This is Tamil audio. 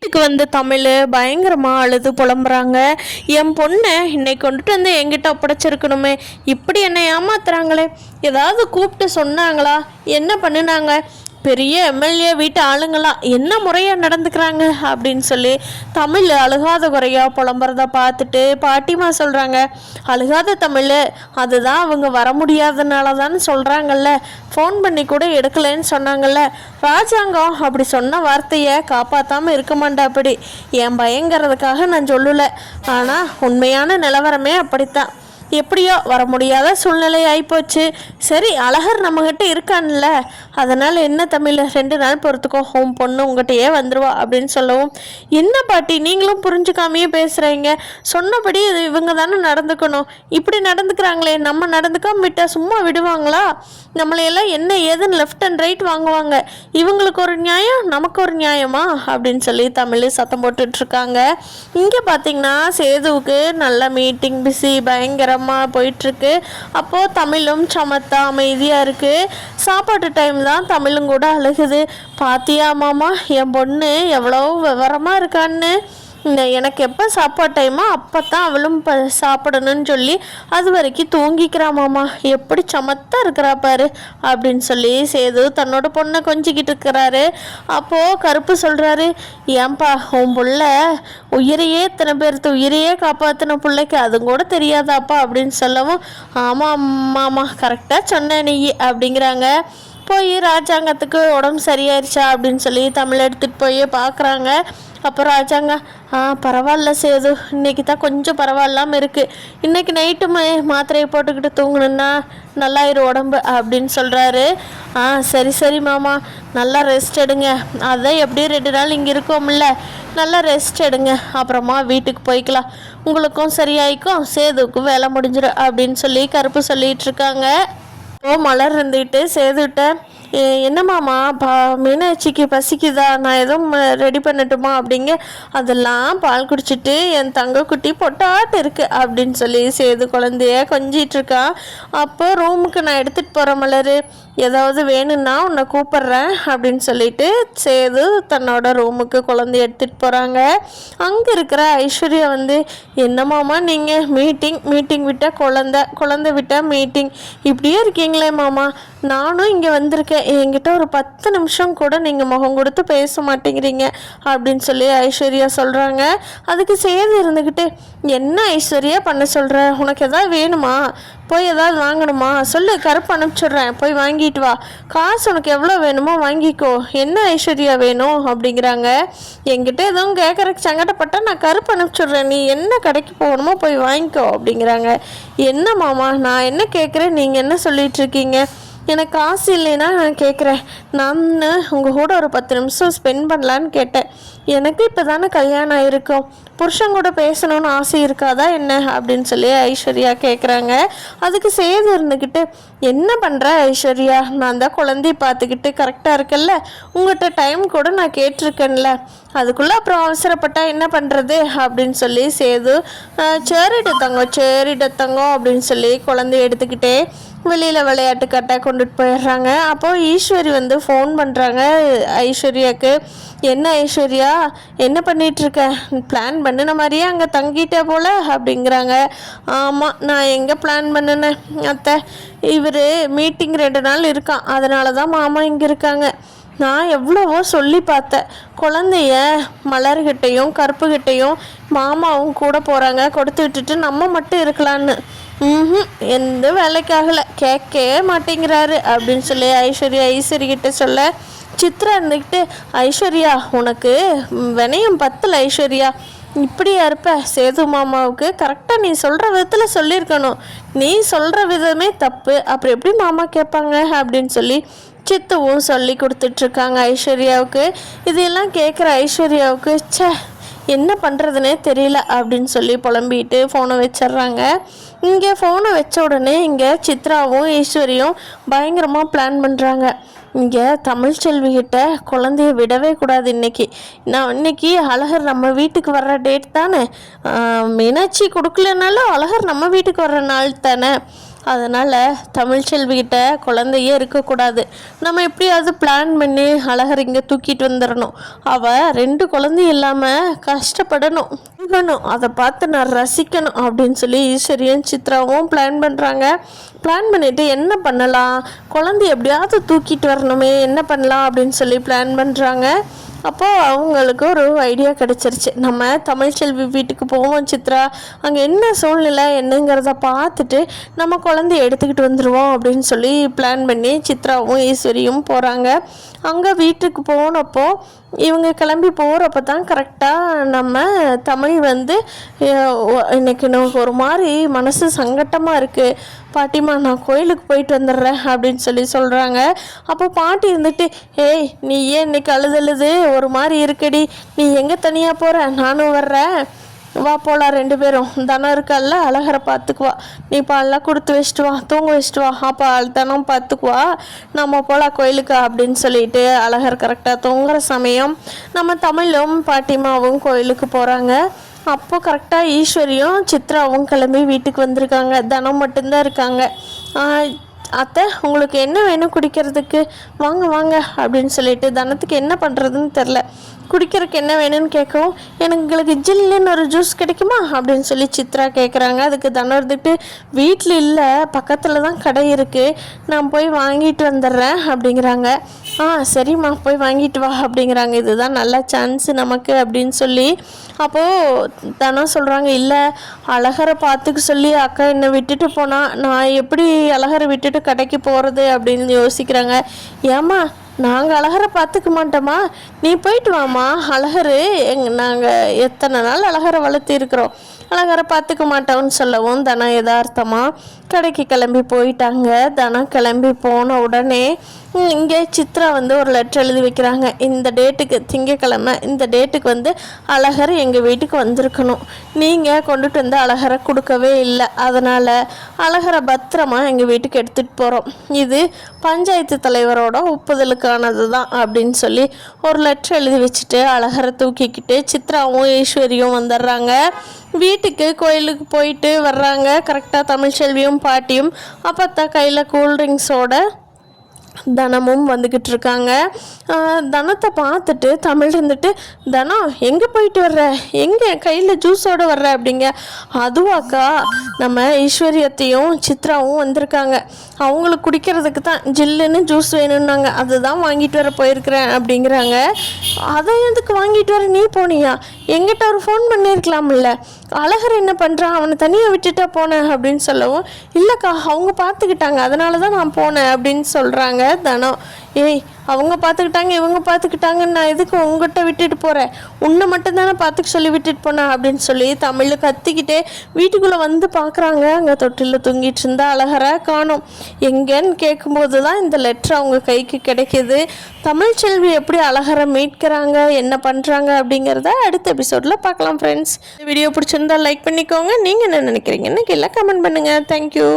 வீட்டுக்கு வந்த தமிழ் பயங்கரமாக அழுது புலம்புறாங்க. என் பொண்ணை இன்னைக்கு கொண்டுட்டு வந்து என்கிட்ட ஒப்படைச்சிருக்கணுமே, இப்படி என்னை ஏமாத்துறாங்களே, ஏதாவது கூப்பிட்டு சொன்னாங்களா, என்ன பண்ணினாங்க, பெரிய எம்எல்ஏ வீட்டு ஆளுங்களாம் என்ன முறையாக நடந்துக்கிறாங்க அப்படின்னு சொல்லி தமிழ் அழுகாத குறையா புலம்புறத பார்த்துட்டு பாட்டிமா சொல்கிறாங்க, அழுகாத தமிழ், அதுதான் அவங்க வர முடியாதனால தான் சொல்கிறாங்கல்ல, ஃபோன் பண்ணி கூட எடுக்கலைன்னு சொன்னாங்கல்ல, ராஜாங்கம் அப்படி சொன்ன வார்த்தையை காப்பாற்றாமல் இருக்க மாட்டா, அப்படி என் பயங்கிறதுக்காக நான் சொல்லலை, ஆனால் உண்மையான நிலவரமே அப்படித்தான், எப்படியோ வர முடியாத சூழ்நிலை ஆகிப்போச்சு. சரி, அழகர் நம்மகிட்ட இருக்கான்ல, அதனால் என்ன தமிழ், 2 நாள் பொறுத்துக்கோ, ஹோம் பொண்ணு உங்கள்கிட்டயே வந்துடுவா அப்படின்னு சொல்லவும், என்ன பாட்டி நீங்களும் புரிஞ்சுக்காமையே பேசுகிறீங்க, சொன்னபடி இவங்க தானே நடந்துக்கணும், இப்படி நடந்துக்கிறாங்களே, நம்ம நடந்துக்காம விட்டால் சும்மா விடுவாங்களா, நம்மளையெல்லாம் என்ன ஏதுன்னு லெஃப்ட் அண்ட் ரைட் வாங்குவாங்க, இவங்களுக்கு ஒரு நியாயம் நமக்கு ஒரு நியாயமா அப்படின்னு சொல்லி தமிழ் சத்தம் போட்டுட்ருக்காங்க. இங்கே பார்த்தீங்கன்னா சேதுவுக்கு நல்ல மீட்டிங் பிஸி பயங்கரமாக போயிட்டுருக்கு. அப்போது தமிழும் சமத்தா அமைதியாக இருக்குது. சாப்பாட்டு டைம் தான் தமிழும் கூட அழுகுது. பாத்தியா மாமா, என் பொண்ணு எவ்வளோ விவரமாக இருக்கான்னு, எனக்கு எப்போ சாப்பாடு டைமோ அப்போ தான் அவளும் சாப்பிடணும்னு சொல்லி அது வரைக்கும் தூங்கிக்கிறாமாம்மா, எப்படி சமத்தாக இருக்கிறா பாரு அப்படின்னு சொல்லி சேது தன்னோட பொண்ணை கொஞ்சிக்கிட்டு இருக்கிறாரு. அப்போது கருப்பு சொல்கிறாரு, ஏன்பா உன் புள்ள உயிரையே இத்தனை பேர்த்து உயிரையே காப்பாற்றின பிள்ளைக்கு அது கூட தெரியாதாப்பா அப்படின்னு சொல்லவும், ஆமாம் மாமா கரெக்டாக சொன்ன நீ அப்படிங்கிறாங்க. போய் ராஜாங்கத்துக்கு உடம்பு சரியாயிருச்சா அப்படின்னு சொல்லி தமிழ் எடுத்துகிட்டு போய் பார்க்குறாங்க. அப்போ ராஜாங்க, பரவாயில்ல சேது, இன்றைக்கி தான் கொஞ்சம் பரவாயில்லாமல் இருக்குது, இன்றைக்கி நைட்டு மாத்திரையை போட்டுக்கிட்டு தூங்கணுன்னா நல்லாயிரும் உடம்பு அப்படின்னு சொல்கிறாரு. சரி சரி மாமா, நல்லா ரெஸ்ட் எடுங்க, அதான் எப்படியும் 2 நாள் இங்கே இருக்கோம்ல, நல்லா ரெஸ்ட் எடுங்க, அப்புறமா வீட்டுக்கு போய்க்கலாம், உங்களுக்கும் சரியாயிக்கும், சேதுவுக்கும் வேலை முடிஞ்சிடும் அப்படின்னு சொல்லி கருப்பு சொல்லிகிட்ருக்காங்க. மலர் இருந்துக்கிட்டு சேதுகிட்ட, என்னம்மாம்மா மீனாட்சிக்கு பசிக்குதா, நான் எதுவும் ரெடி பண்ணட்டுமா அப்படிங்க, அதெல்லாம் பால் குடிச்சிட்டு என் தங்க குட்டி பொட்டாட்டு இருக்குது அப்படின்னு சொல்லி சேது குழந்தைய கொஞ்சிகிட்ருக்கான். அப்போ ரூமுக்கு நான் எடுத்துகிட்டு போகிறேன் மலர், ஏதாவது வேணும்னா உன்னை கூப்பிட்றேன் அப்படின்னு சொல்லிட்டு சேது தன்னோட ரூமுக்கு குழந்தைய எடுத்துகிட்டு போகிறாங்க. அங்கே இருக்கிற ஐஸ்வர்யா வந்து, என்னமாமா நீங்கள் மீட்டிங் விட்டால் குழந்தை விட்டால் மீட்டிங், இப்படியே இருக்கீங்களே மாமா, நானும் இங்கே வந்திருக்கேன், என்கிட்ட ஒரு 10 நிமிஷம் கூட நீங்கள் முகம் கொடுத்து பேச மாட்டேங்கிறீங்க அப்படின்னு சொல்லி ஐஸ்வர்யா சொல்கிறாங்க. அதுக்கு சேது இருந்துக்கிட்டு, என்ன ஐஸ்வர்யா பண்ண சொல்கிற, உனக்கு எதாவது வேணுமா, போய் ஏதாவது வாங்கணுமா சொல்லு, கருப்பு அனுப்பிச்சிடுறேன், போய் வாங்கிட்டு வா, காசு உனக்கு எவ்வளோ வேணுமோ வாங்கிக்கோ, என்ன ஐஸ்வர்யா வேணும் அப்படிங்கிறாங்க. என்கிட்ட எதுவும் கேட்குறக்கு சங்கடப்பட்டால் நான் கருப்பு அனுப்பிச்சிடுறேன், நீ என்ன கடைக்கு போகணுமோ போய் வாங்கிக்கோ அப்படிங்கிறாங்க. என்ன மாமா, நான் என்ன கேட்குறேன், நீங்கள் என்ன சொல்லிகிட்ருக்கீங்க, எனக்கு காசு இல்லைன்னா நான் கேட்குறேன், நான் உங்கள் கூட ஒரு 10 நிமிஷம் ஸ்பெண்ட் பண்ணலான்னு கேட்டேன், எனக்கு இப்போ தானே கல்யாணம் ஆகிருக்கும், புருஷன் கூட பேசணும்னு ஆசை இருக்காதா என்ன அப்படின்னு சொல்லி ஐஸ்வர்யா கேட்குறாங்க. அதுக்கு சேது இருந்துக்கிட்டு, என்ன பண்ணுற ஐஸ்வர்யா, நான் தான் குழந்தைய பார்த்துக்கிட்டு கரெக்டாக இருக்கல்ல, உங்கள்கிட்ட டைம் கூட நான் கேட்டிருக்கேன்ல, அதுக்குள்ளே அப்புறம் அவசரப்பட்டால் என்ன பண்ணுறது அப்படின்னு சொல்லி சேது, சரிடத்தங்க அப்படின்னு சொல்லி குழந்தைய எடுத்துக்கிட்டே வெளியில் விளையாட்டு கட்டாக கொண்டுட்டு போயிடுறாங்க. அப்போது ஈஸ்வரி வந்து ஃபோன் பண்ணுறாங்க ஐஸ்வர்யாவுக்கு. என்ன ஐஸ்வர்யா, என்ன பண்ணிகிட்ருக்க, பிளான் பண்ணின மாதிரியே அங்கே தங்கிட்டே போல் அப்படிங்கிறாங்க. ஆமாம், நான் எங்கே பிளான் பண்ணினேன் அத்தை, இவர் மீட்டிங் 2 நாள் இருக்கான், அதனால தான் மாமா இங்கே இருக்காங்க, நான் எவ்வளவோ சொல்லி பார்த்தேன், குழந்தைய மலர்கிட்டையும் கருப்புக்கிட்டையும் மாமாவும் கூட போகிறாங்க, கொடுத்து விட்டுட்டு நம்ம மட்டும் இருக்கலான்னு, எந்த வேலைக்காகலை, கேட்கவே மாட்டேங்கிறாரு அப்படின்னு சொல்லி ஐஸ்வர்யா சொல்ல, சித்ரா இருந்துக்கிட்டு, ஐஸ்வர்யா உனக்கு வினயம் 10 ஐஸ்வர்யா, இப்படியா இருப்ப, சேது மாமாவுக்கு கரெக்டாக நீ சொல்கிற விதத்தில் சொல்லியிருக்கணும், நீ சொல்கிற விதமே தப்பு, அப்புறம் எப்படி மாமா கேட்பாங்க அப்படின்னு சொல்லி சித்துவும் சொல்லி கொடுத்துட்ருக்காங்க ஐஸ்வர்யாவுக்கு. இதையெல்லாம் கேட்குற ஐஸ்வர்யாவுக்கு, என்ன பண்ணுறதுனே தெரியல அப்படின்னு சொல்லி புலம்பிட்டு ஃபோனை வச்சிட்றாங்க. இங்கே ஃபோனை வச்ச உடனே இங்கே சித்ராவும் ஈஸ்வரியும் பயங்கரமாக பிளான் பண்ணுறாங்க. இங்கே தமிழ்ச்செல்விகிட்ட குழந்தைய விடவே கூடாது, இன்னைக்கு அழகர் நம்ம வீட்டுக்கு வர்ற டேட் தானே, மீனாட்சி கொடுக்கலனாலும் அழகர் நம்ம வீட்டுக்கு வர்ற நாள் தானே, அதனால் தமிழ்ச்செல்விகிட்ட குழந்தையே இருக்கக்கூடாது. நம்ம எப்படியாவது பிளான் பண்ணி அழகர் இங்கே தூக்கிட்டு வந்துடணும். அவள் 2 குழந்தை இல்லாமல் கஷ்டப்படணும், அதை பார்த்து நான் ரசிக்கணும் அப்படின்னு சொல்லி ஈஸ்வரியும் சித்ராவும் பிளான் பண்ணுறாங்க. பிளான் பண்ணிவிட்டு என்ன பண்ணலாம், குழந்தை எப்படியாவது தூக்கிட்டு வரணுமே, என்ன பண்ணலாம் அப்படின்னு சொல்லி பிளான் பண்ணுறாங்க. அப்போது அவங்களுக்கு ஒரு ஐடியா கிடச்சிருச்சு. நம்ம தமிழ்ச்செல்வி வீட்டுக்கு போவோம் சித்ரா, அங்கே என்ன சூழ்நிலை என்னங்கிறத பார்த்துட்டு நம்ம குழந்தைய எடுத்துக்கிட்டு வந்துடுவோம் அப்படின்னு சொல்லி பிளான் பண்ணி சித்ராவும் ஈஸ்வரியும் போகிறாங்க. அங்கே வீட்டுக்கு போனப்போ இவங்க கிளம்பி போகிறப்ப தான் கரெக்டாக நம்ம தமிழ் வந்து இன்னைக்கு நமக்கு ஒரு மாதிரி மனசு சங்கட்டமாக இருக்குது பாட்டிமா, நான் கோயிலுக்கு போயிட்டு வந்துடுறேன் அப்படின்னு சொல்லி சொல்கிறாங்க. அப்போ பாட்டி இருந்துட்டு, ஏய் நீ ஏன் இன்னைக்கு அழுதழுது ஒரு மாதிரி இருக்குடி, நீ எங்கே தனியாக போகிற, நானும் வர்றேன், வா போகலாம் 2 பேரும், தனம் இருக்கல்ல அழகரை பார்த்துக்குவா, நீ பால்லாம் கொடுத்து வச்சுட்டு வா, தூங்க வச்சுட்டு வா, அப்போ தனம் பார்த்துக்குவா, நம்ம போகலாம் கோயிலுக்கு அப்படின்னு சொல்லிட்டு அழகர் கரெக்டாக தூங்குற சமயம் நம்ம தமிழும் பாட்டிமாவும் கோயிலுக்கு போகிறாங்க. அப்போது கரெக்டாக ஈஸ்வரியும் சித்ராவும் கிளம்பி வீட்டுக்கு வந்திருக்காங்க. தனம் மட்டும்தான் இருக்காங்க. அத்தை உங்களுக்கு என்ன வேணும் குடிக்கிறதுக்கு, வாங்க வாங்க அப்படின்னு சொல்லிட்டு தனத்துக்கு என்ன பண்ணுறதுன்னு தெரில, குடிக்கிறதுக்கு என்ன வேணும்னு கேட்கவும் எங்களுக்கு ஜில்லுன்னு ஒரு ஜூஸ் கிடைக்குமா அப்படின்னு சொல்லி சித்ரா கேட்குறாங்க. அதுக்கு தனம் இருந்துட்டு, வீட்டில் இல்லை பக்கத்தில் தான் கடை இருக்குது, நான் போய் வாங்கிட்டு வந்துடுறேன் அப்படிங்கிறாங்க. சரிம்மா போய் வாங்கிட்டு வா அப்படிங்கிறாங்க. இதுதான் நல்ல சான்ஸு நமக்கு அப்படின்னு சொல்லி அப்போது தனம் சொல்கிறாங்க, இல்லை அழகரை பார்த்துக்க சொல்லி அக்கா என்னை விட்டுட்டு போனால் நான் எப்படி அழகரை விட்டுட்டு கடைக்கு போகிறது அப்படின்னு யோசிக்கிறாங்க. ஏம்மா நாங்கள் அழகரை பார்த்துக்க மாட்டோமா, நீ போயிட்டு வாம்மா, அழகர் நாங்கள் எத்தனை நாள் அழகரை வளர்த்து இருக்கிறோம், அழகரை பார்த்துக்க மாட்டோம்னு சொல்லவும் தனம் யதார்த்தமாக கடைக்கு கிளம்பி போயிட்டாங்க. தனம் கிளம்பி போன உடனே இங்கே சித்ரா வந்து ஒரு லெட்டர் எழுதி வைக்கிறாங்க. இந்த டேட்டுக்கு திங்கக்கிழமை இந்த டேட்டுக்கு வந்து அழகர் எங்கள் வீட்டுக்கு வந்திருக்கணும், நீங்கள் கொண்டுட்டு வந்து அழகரை கொடுக்கவே இல்லை, அதனால் அழகரை பத்திரமா எங்கள் வீட்டுக்கு எடுத்துகிட்டு போகிறோம், இது பஞ்சாயத்து தலைவரோட ஒப்புதலுக்கானது தான் அப்படின்னு சொல்லி ஒரு லெட்டர் எழுதி வச்சுட்டு அழகரை தூக்கிக்கிட்டு சித்ராவும் ஈஸ்வரியும் வந்துடுறாங்க. வீட்டுக்கு கோயிலுக்கு போயிட்டு வர்றாங்க. கரெக்டாக தமிழ்ச்செல்வியும் பாட்டியும் அப்போத்தான் கையில் கூல்ட்ரிங்க்ஸோட தனமும் வந்துக்கிட்டு இருக்காங்க. தனத்தை பார்த்துட்டு தமிழ் இருந்துட்டு, தனம் எங்கே போயிட்டு வர்ற, எங்கே கையில் ஜூஸோடு வர்ற அப்படிங்க. அதுவாக்கா நம்ம ஈஸ்வரியத்தையும் சித்ராவும் வந்திருக்காங்க, அவங்களுக்கு குடிக்கிறதுக்கு தான் ஜில்லுன்னு ஜூஸ் வேணும்னாங்க, அதுதான் வாங்கிட்டு வர போயிருக்கிறேன் அப்படிங்கிறாங்க. அதை எதுக்கு வாங்கிட்டு வர நீ போனியா, எங்கிட்ட ஒரு ஃபோன் பண்ணியிருக்கலாம்ல, அழகர் என்ன பண்ணுறான், அவனை தனியாக விட்டுட்டா போனேன் அப்படின்னு சொல்லவும், இல்லைக்கா அவங்க பார்த்துக்கிட்டாங்க அதனால தான் நான் போனேன் அப்படின்னு சொல்கிறாங்க தனம். ஏய் அவங்க பார்த்துக்கிட்டாங்க இவங்க பார்த்துக்கிட்டாங்கன்னு நான் எதுக்கு உங்ககிட்ட விட்டுட்டு போகிறேன், உன்னை மட்டும்தானே பார்த்துக்க சொல்லி விட்டுட்டு போனேன் அப்படின்னு சொல்லி தமிழ் கத்திக்கிட்டே வீட்டுக்குள்ளே வந்து பார்க்குறாங்க. அங்கே தொட்டிலில் தூங்கிட்டு இருந்தா அழகரை காணோம். எங்கேன்னு கேட்கும்போது தான் இந்த லெட்டர் அவங்க கைக்கு கிடைக்கிது. தமிழ்ச்செல்வி எப்படி அழகரை மீட்கிறாங்க, என்ன பண்ணுறாங்க அப்படிங்கிறத அடுத்த எபிசோடில் பார்க்கலாம் ஃப்ரெண்ட்ஸ். வீடியோ பிடிச்சிருந்தா லைக் பண்ணிக்கோங்க. நீங்கள் என்ன நினைக்கிறீங்கன்னு கீழே கமெண்ட் பண்ணுங்கள். தேங்க்யூ.